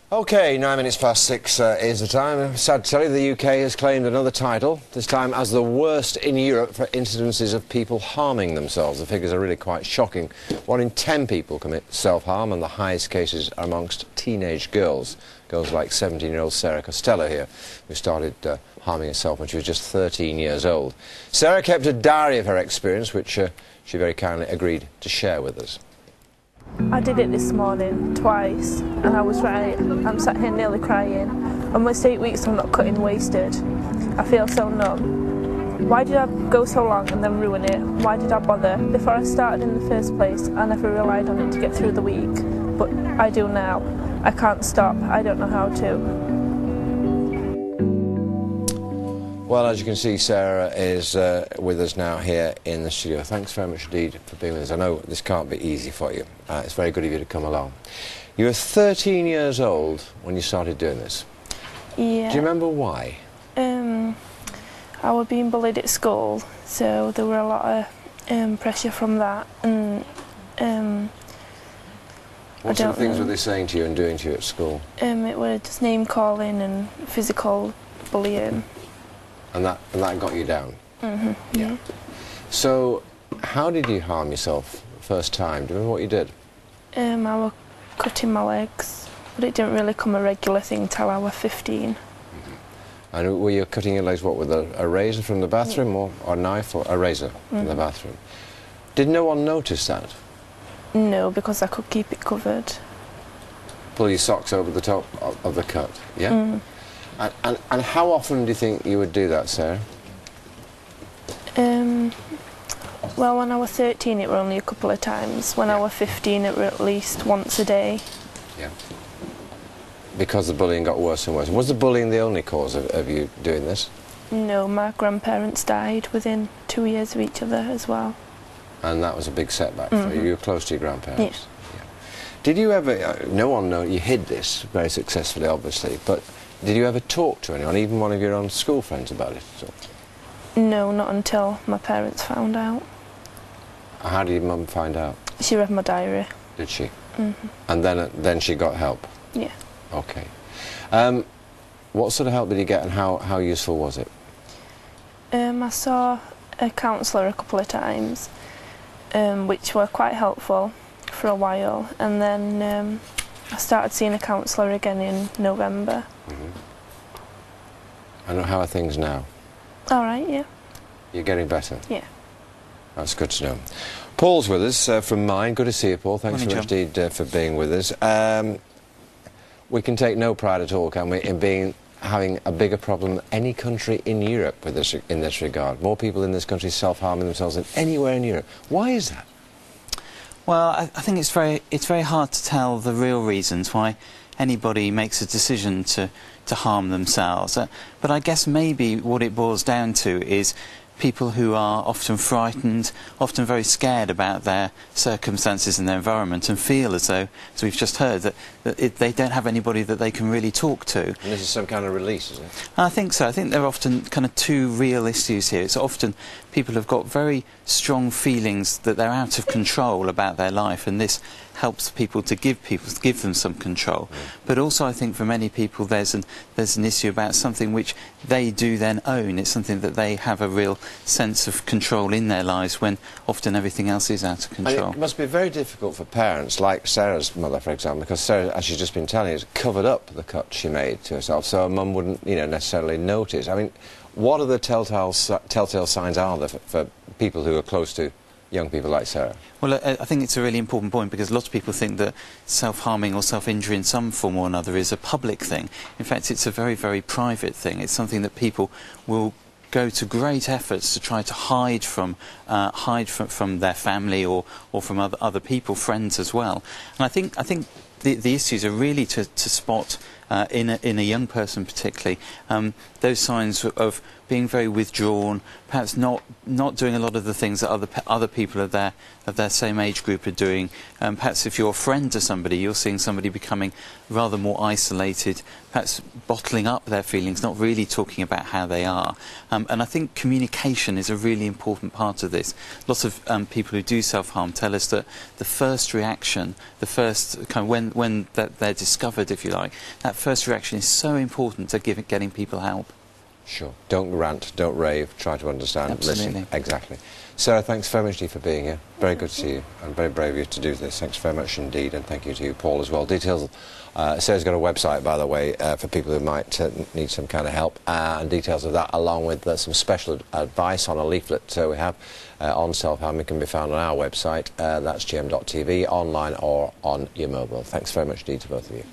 OK, 6 is the time. Sad to tell you, the UK has claimed another title, this time as the worst in Europe for incidences of people harming themselves. The figures are really quite shocking. 1 in 10 people commit self-harm, and the highest cases are amongst teenage girls. Girls like 17-year-old Sarah Costello here, who started harming herself when she was just 13 years old. Sarah kept a diary of her experience, which she very kindly agreed to share with us. I did it this morning twice, and I was right. I'm sat here nearly crying. Almost 8 weeks I'm not cutting wasted. I feel so numb. Why did I go so long and then ruin it? Why did I bother? Before I started in the first place, I never relied on it to get through the week. But I do now. I can't stop. I don't know how to. Well, as you can see, Sarah is with us now here in the studio. Thanks very much indeed for being with us. I know this can't be easy for you. It's very good of you to come along. You were 13 years old when you started doing this. Yeah. Do you remember why? I was being bullied at school, so there were a lot of pressure from that. And what sort of things were they saying to you and doing to you at school? It was just name calling and physical bullying. And that got you down? Mm-hmm. Yeah. So, how did you harm yourself the first time? Do you remember what you did? I was cutting my legs, but it didn't really become a regular thing till I was 15. Mm-hmm. And were you cutting your legs, what, with a razor from the bathroom, or a knife, or a razor from the bathroom? Did no one notice that? No, because I could keep it covered. Pull your socks over the top of the cut, yeah? Mm. And how often do you think you would do that, Sarah? Well, when I was 13 it were only a couple of times. When I was 15 it were at least once a day. Yeah. Because the bullying got worse and worse. Was the bullying the only cause of you doing this? No, my grandparents died within 2 years of each other as well. And that was a big setback for you. You were close to your grandparents? Yeah. Did you ever, no one knows, you hid this very successfully obviously, but did you ever talk to anyone, even one of your own school friends about it at all? No, not until my parents found out. How did your mum find out? She read my diary. Did she? Mm-hmm. And then she got help? Yeah. OK. What sort of help did you get, and how useful was it? I saw a counsellor a couple of times, which were quite helpful for a while, and then I started seeing a counsellor again in November. Mm-hmm. And how are things now? All right, yeah. You're getting better? Yeah. That's good to know. Paul's with us from Mine. Good to see you, Paul. Thanks very much indeed for being with us. We can take no pride at all, can we, in having a bigger problem than any country in Europe with this, in this regard. More people in this country self-harming themselves than anywhere in Europe. Why is that? Well, I think it's very hard to tell the real reasons why anybody makes a decision to harm themselves. But I guess maybe what it boils down to is people who are often frightened, often very scared about their circumstances and their environment, and feel as though, as we've just heard, that they don't have anybody that they can really talk to. And this is some kind of release, isn't it? I think so. I think there are often kind of two real issues here. It's often people have got very strong feelings that they're out of control about their life, and this helps people to give them some control. But also I think for many people there's an issue about something which they do then own. It's something that they have a real sense of control in their lives when often everything else is out of control. And it must be very difficult for parents, like Sarah's mother, for example, because Sarah, as she's just been telling us, covered up the cut she made to herself, so her mum wouldn't, necessarily notice. I mean, what are the telltale signs are there for people who are close to young people like Sarah? Well, I think it's a really important point, because a lot of people think that self-harming or self-injury in some form or another is a public thing. In fact, it's a very, very private thing. It's something that people will go to great efforts to try to hide from their family or from other people, friends as well. And I think the issues are really to spot in a young person particularly, those signs of being very withdrawn, perhaps not doing a lot of the things that other people of their same age group are doing. Perhaps if you're a friend to somebody, you're seeing somebody becoming rather more isolated, perhaps bottling up their feelings, not really talking about how they are. And I think communication is a really important part of this. Lots of people who do self-harm tell us that the first reaction, the first kind of when they're discovered, if you like, that first reaction is so important to getting people help. Sure. Don't rant, don't rave, try to understand, Absolutely. listen. Exactly. Sarah, thanks very much for being here. Very good to see you, and very brave of you to do this. Thanks very much indeed, and thank you to you, Paul, as well. Details, Sarah's got a website, by the way, for people who might need some kind of help, and details of that, along with some special advice on a leaflet we have on self-harm, can be found on our website. That's gm.tv, online or on your mobile. Thanks very much indeed to both of you.